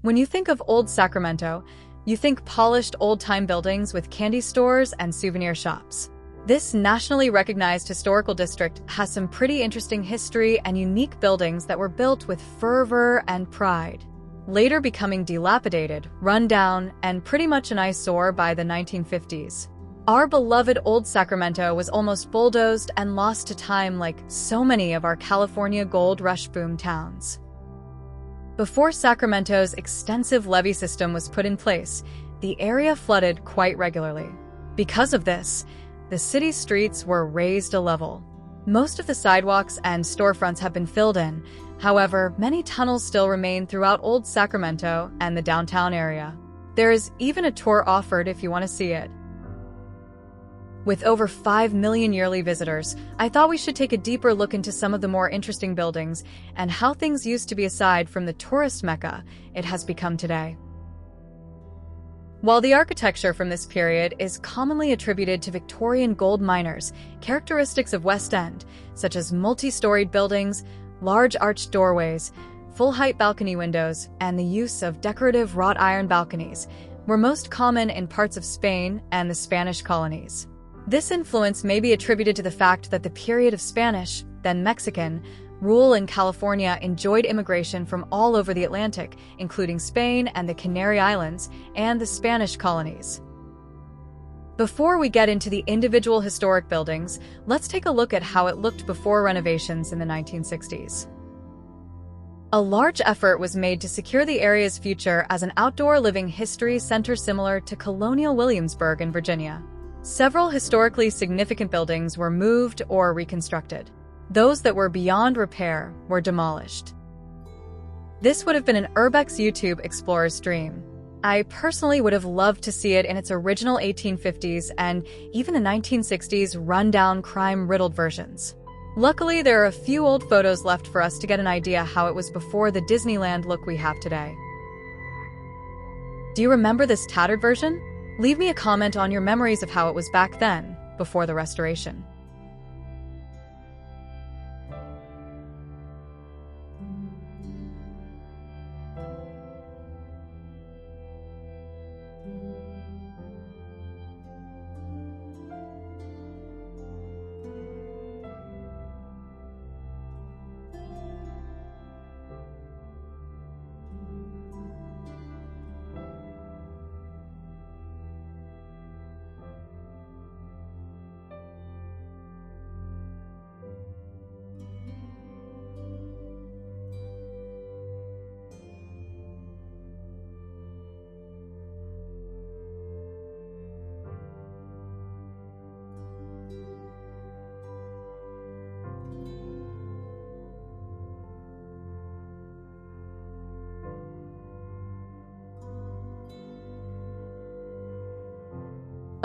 When you think of Old Sacramento, you think polished old-time buildings with candy stores and souvenir shops. This nationally recognized historical district has some pretty interesting history and unique buildings that were built with fervor and pride, later becoming dilapidated, run down, and pretty much an eyesore by the 1950s. Our beloved Old Sacramento was almost bulldozed and lost to time like so many of our California gold rush boom towns. Before Sacramento's extensive levee system was put in place, the area flooded quite regularly. Because of this, the city's streets were raised a level. Most of the sidewalks and storefronts have been filled in. However, many tunnels still remain throughout Old Sacramento and the downtown area. There is even a tour offered if you want to see it. With over 5 million yearly visitors, I thought we should take a deeper look into some of the more interesting buildings and how things used to be aside from the tourist mecca it has become today. While the architecture from this period is commonly attributed to Victorian gold miners, characteristics of West End, such as multi-storied buildings, large arched doorways, full-height balcony windows, and the use of decorative wrought iron balconies, were most common in parts of Spain and the Spanish colonies. This influence may be attributed to the fact that the period of Spanish, then Mexican, rule in California enjoyed immigration from all over the Atlantic, including Spain and the Canary Islands and the Spanish colonies. Before we get into the individual historic buildings, let's take a look at how it looked before renovations in the 1960s. A large effort was made to secure the area's future as an outdoor living history center similar to colonial Williamsburg in Virginia. Several historically significant buildings were moved or reconstructed. Those that were beyond repair were demolished. This would have been an Urbex YouTube explorer's dream. I personally would have loved to see it in its original 1850s and even the 1960s run-down crime-riddled versions. Luckily, there are a few old photos left for us to get an idea how it was before the Disneyland look we have today. Do you remember this tattered version? Leave me a comment on your memories of how it was back then, before the restoration.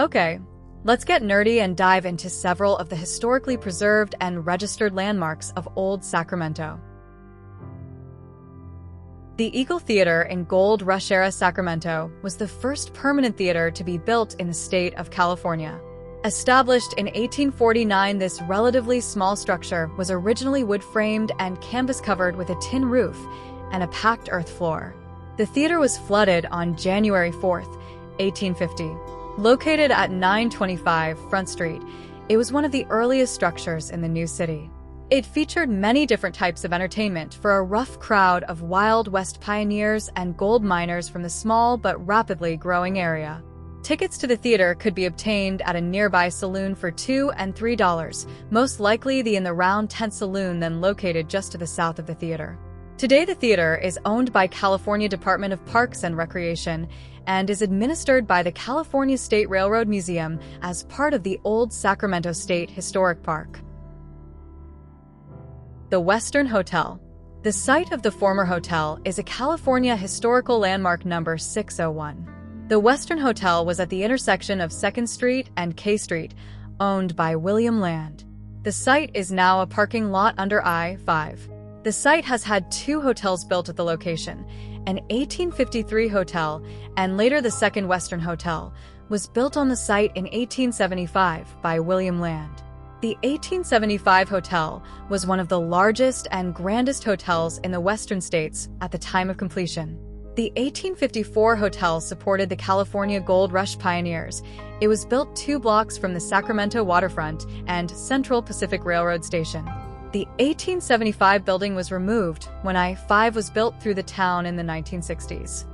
Okay, let's get nerdy and dive into several of the historically preserved and registered landmarks of Old Sacramento. The Eagle Theater in Gold Rush-era Sacramento was the first permanent theater to be built in the state of California. Established in 1849, this relatively small structure was originally wood-framed and canvas-covered with a tin roof and a packed earth floor. The theater was flooded on January 4, 1850. Located at 925 Front Street, it was one of the earliest structures in the new city. It featured many different types of entertainment for a rough crowd of Wild West pioneers and gold miners from the small but rapidly growing area. Tickets to the theater could be obtained at a nearby saloon for $2 and $3, most likely the In the Round Tent Saloon, then located just to the south of the theater. Today, the theater is owned by California Department of Parks and Recreation and is administered by the California State Railroad Museum as part of the Old Sacramento State Historic Park. The Western Hotel. The site of the former hotel is a California Historical Landmark number 601. The Western Hotel was at the intersection of 2nd Street and K Street, owned by William Land. The site is now a parking lot under I-5. The site has had 2 hotels built at the location. An 1853 hotel, and later the Second Western Hotel, was built on the site in 1875 by William Land. The 1875 hotel was one of the largest and grandest hotels in the western states at the time of completion. The 1854 hotel supported the California Gold Rush pioneers. It was built 2 blocks from the Sacramento waterfront and Central Pacific Railroad station. The 1875 building was removed when I-5 was built through the town in the 1960s.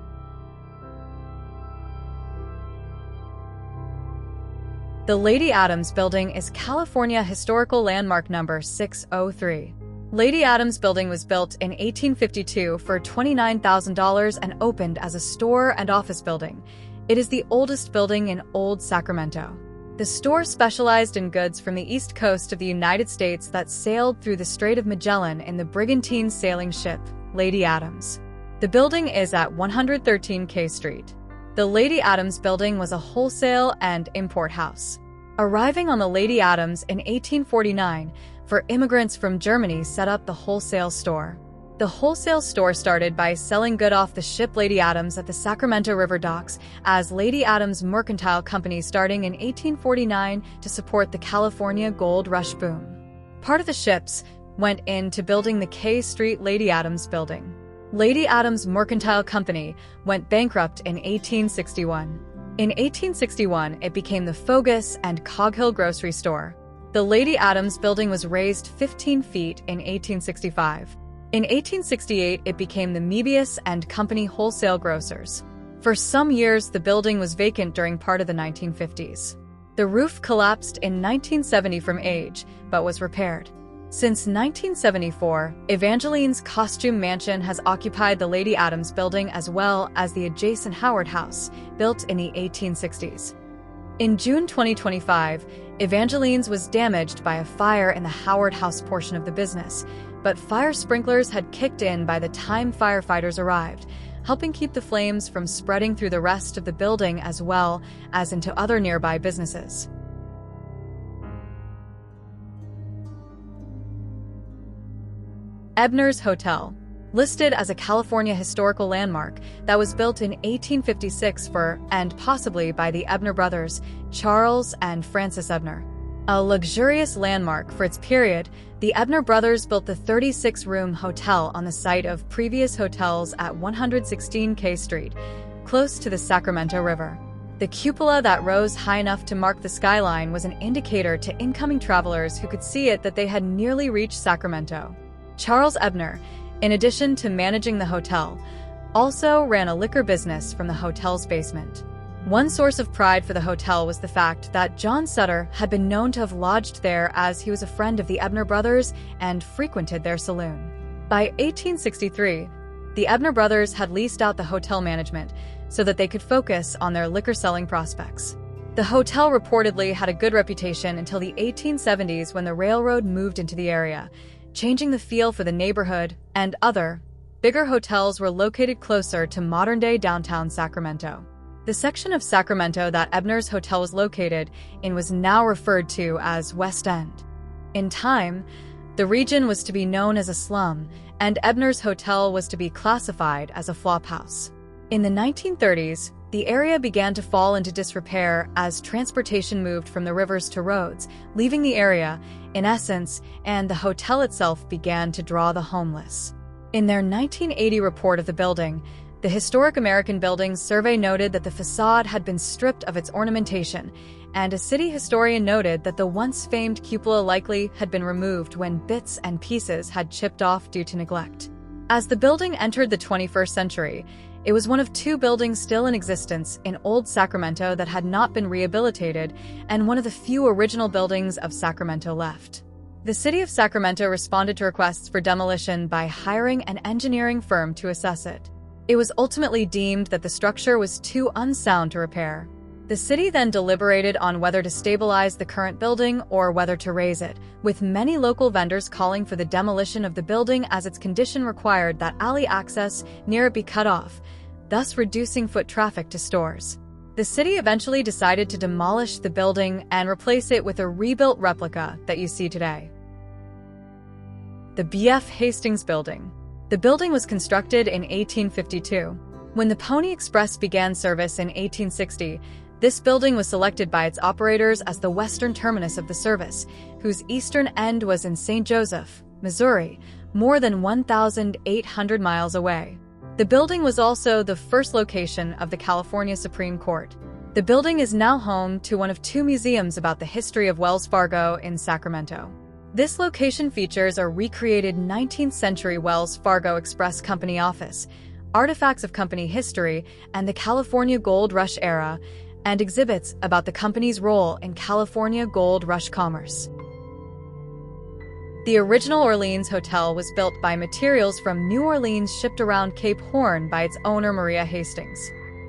The Lady Adams Building is California Historical Landmark number 603. Lady Adams Building was built in 1852 for $29,000 and opened as a store and office building. It is the oldest building in Old Sacramento. The store specialized in goods from the east coast of the United States that sailed through the Strait of Magellan in the brigantine sailing ship, Lady Adams. The building is at 113 K Street. The Lady Adams Building was a wholesale and import house. Arriving on the Lady Adams in 1849, for immigrants from Germany set up the wholesale store. The wholesale store started by selling goods off the ship Lady Adams at the Sacramento River docks as Lady Adams Mercantile Company starting in 1849 to support the California Gold Rush boom. Part of the ships went into building the K Street Lady Adams Building. Lady Adams Mercantile Company went bankrupt in 1861. In 1861, it became the Fogus and Coghill Grocery Store. The Lady Adams Building was raised 15 feet in 1865. In 1868, it became the Mebius and Company Wholesale Grocers. For some years, the building was vacant during part of the 1950s. The roof collapsed in 1970 from age, but was repaired. Since 1974, Evangeline's Costume Mansion has occupied the Lady Adams Building as well as the adjacent Howard House, built in the 1860s. In June 2025, Evangeline's was damaged by a fire in the Howard House portion of the business, but fire sprinklers had kicked in by the time firefighters arrived, helping keep the flames from spreading through the rest of the building as well as into other nearby businesses. Ebner's Hotel, listed as a California historical landmark that was built in 1856 for and possibly by the Ebner brothers, Charles and Francis Ebner. A luxurious landmark for its period, the Ebner brothers built the 36-room hotel on the site of previous hotels at 116 K Street, close to the Sacramento River. The cupola that rose high enough to mark the skyline was an indicator to incoming travelers who could see it that they had nearly reached Sacramento. Charles Ebner, in addition to managing the hotel, also ran a liquor business from the hotel's basement. One source of pride for the hotel was the fact that John Sutter had been known to have lodged there as he was a friend of the Ebner brothers and frequented their saloon. By 1863, the Ebner brothers had leased out the hotel management so that they could focus on their liquor-selling prospects. The hotel reportedly had a good reputation until the 1870s when the railroad moved into the area, changing the feel for the neighborhood, and other, bigger hotels were located closer to modern-day downtown Sacramento. The section of Sacramento that Ebner's Hotel was located in was now referred to as West End. In time, the region was to be known as a slum, and Ebner's Hotel was to be classified as a flophouse. In the 1930s, the area began to fall into disrepair as transportation moved from the rivers to roads, leaving the area, in essence, and the hotel itself began to draw the homeless. In their 1980 report of the building, the Historic American Buildings Survey noted that the facade had been stripped of its ornamentation, and a city historian noted that the once famed cupola likely had been removed when bits and pieces had chipped off due to neglect. As the building entered the 21st century, it was one of 2 buildings still in existence in Old Sacramento that had not been rehabilitated, and one of the few original buildings of Sacramento left. The city of Sacramento responded to requests for demolition by hiring an engineering firm to assess it. It was ultimately deemed that the structure was too unsound to repair. The city then deliberated on whether to stabilize the current building or whether to raise it, with many local vendors calling for the demolition of the building as its condition required that alley access near it be cut off, thus reducing foot traffic to stores. The city eventually decided to demolish the building and replace it with a rebuilt replica that you see today. The B.F. Hastings Building. The building was constructed in 1852. When the Pony Express began service in 1860, this building was selected by its operators as the western terminus of the service, whose eastern end was in St. Joseph, Missouri, more than 1,800 miles away. The building was also the first location of the California Supreme Court. The building is now home to one of two museums about the history of Wells Fargo in Sacramento. This location features a recreated 19th-century Wells Fargo Express Company office, artifacts of company history and the California Gold Rush era, and exhibits about the company's role in California gold rush commerce. The original Orleans Hotel was built by materials from New Orleans shipped around Cape Horn by its owner Maria Hastings.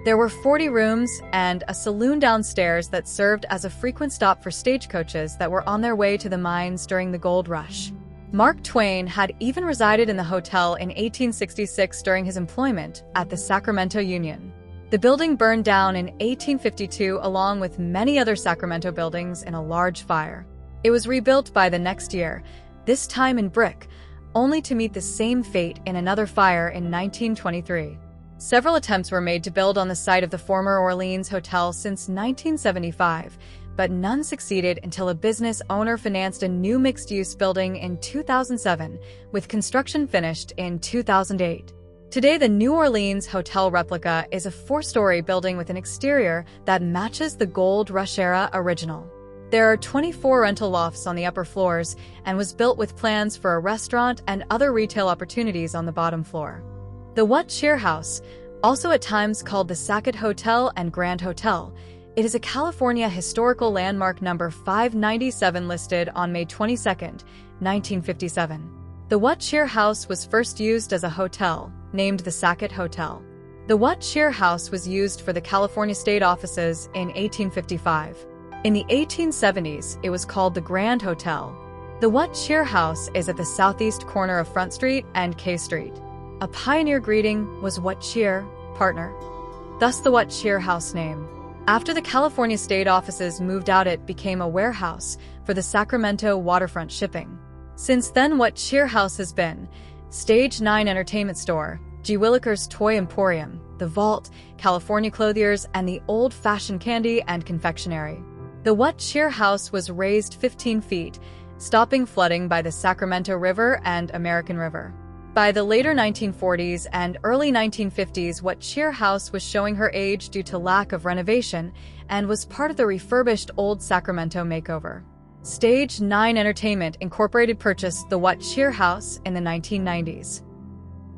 There were 40 rooms and a saloon downstairs that served as a frequent stop for stagecoaches that were on their way to the mines during the gold rush. Mark Twain had even resided in the hotel in 1866 during his employment at the Sacramento Union. The building burned down in 1852 along with many other Sacramento buildings in a large fire. It was rebuilt by the next year, this time in brick, only to meet the same fate in another fire in 1923. Several attempts were made to build on the site of the former Orleans Hotel since 1975, but none succeeded until a business owner financed a new mixed-use building in 2007, with construction finished in 2008. Today, the New Orleans Hotel replica is a 4-story building with an exterior that matches the Gold Rush era original. There are 24 rental lofts on the upper floors and was built with plans for a restaurant and other retail opportunities on the bottom floor. The What Cheer House, also at times called the Sackett Hotel and Grand Hotel, it is a California historical landmark number 597 listed on May 22, 1957. The What Cheer House was first used as a hotel, named the Sackett Hotel. The What Cheer House was used for the California state offices in 1855. In the 1870s, it was called the Grand Hotel. The What Cheer House is at the southeast corner of Front Street and K Street. A pioneer greeting was "What cheer, partner?" Thus the What Cheer House name. After the California state offices moved out, it became a warehouse for the Sacramento waterfront shipping. Since then, What Cheer House has been Stage 9 Entertainment Store, G. Willikers Toy Emporium, The Vault, California Clothiers, and the Old-Fashioned Candy and Confectionery. The What Cheer House was raised 15 feet, stopping flooding by the Sacramento River and American River. By the later 1940s and early 1950s, What Cheer House was showing her age due to lack of renovation and was part of the refurbished Old Sacramento makeover. Stage 9 Entertainment Incorporated purchased the What Cheer House in the 1990s.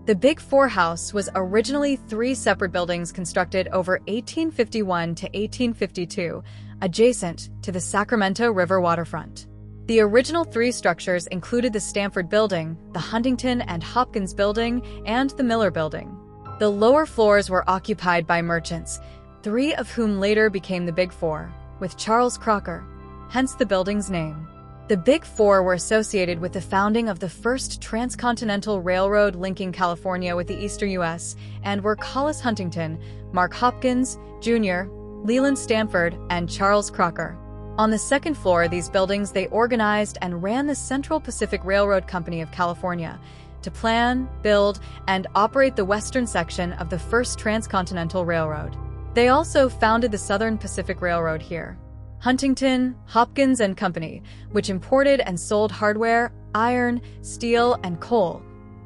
The Big Four House was originally 3 separate buildings constructed over 1851 to 1852, adjacent to the Sacramento River waterfront. The original 3 structures included the Stanford Building, the Huntington and Hopkins Building, and the Miller Building. The lower floors were occupied by merchants, 3 of whom later became the Big Four, with Charles Crocker, hence the building's name. The Big Four were associated with the founding of the first transcontinental railroad linking California with the eastern U.S. and were Collis Huntington, Mark Hopkins, Jr., Leland Stanford, and Charles Crocker. On the second floor of these buildings, they organized and ran the Central Pacific Railroad Company of California to plan, build, and operate the western section of the first transcontinental railroad. They also founded the Southern Pacific Railroad here. Huntington, Hopkins and Company, which imported and sold hardware, iron, steel, and coal,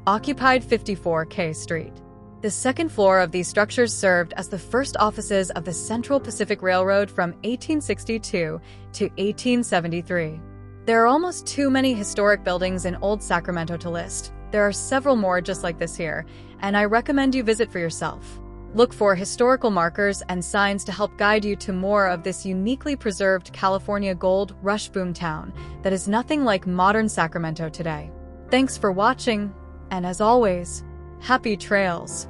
occupied 54 K Street. The second floor of these structures served as the first offices of the Central Pacific Railroad from 1862 to 1873. There are almost too many historic buildings in Old Sacramento to list. There are several more just like this here, and I recommend you visit for yourself. Look for historical markers and signs to help guide you to more of this uniquely preserved California gold rush boom town that is nothing like modern Sacramento today. Thanks for watching, and as always, happy trails!